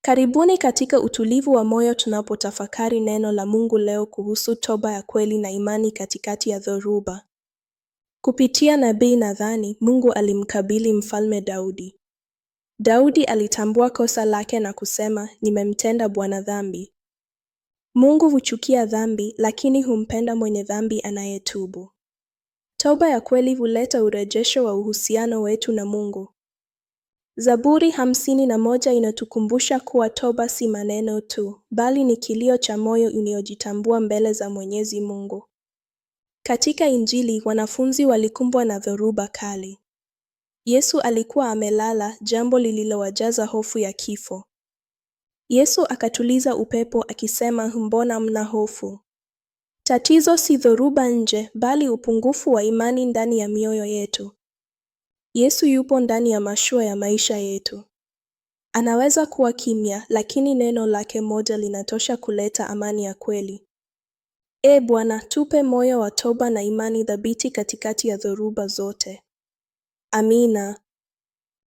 Karibuni katika utulivu wa moyo tunapotafakari neno la Mungu leo kuhusu toba ya kweli na imani katikati ya dhoruba. Kupitia nabii Nathani, Mungu alimkabili Mfalme Daudi. Daudi alitambua kosa lake na kusema, nimemtenda Bwana dhambi. Mungu huchukia dhambi, lakini humpenda mwenye dhambi anayetubu. Toba ya kweli huleta urejesho wa uhusiano wetu na Mungu. Zaburi 51 inatukumbusha kuwa toba si maneno tu, bali ni kilio cha moyo uliojitambua mbele za Mwenyezi Mungu. Katika Injili, wanafunzi walikumbwa na dhoruba kali. Yesu alikuwa amelala, jambo lililowajaza hofu ya kifo. Yesu akatuliza upepo akisema, mbona mna hofu? Tatizo si dhoruba nje, bali upungufu wa imani ndani ya mioyo yetu. Yesu yupo ndani ya mashua ya maisha yetu. Anaweza kuwa kimya, lakini neno lake moja linatosha kuleta amani ya kweli. Bwana, tupe moyo wa toba na imani thabiti katikati ya dhoruba zote. Amina.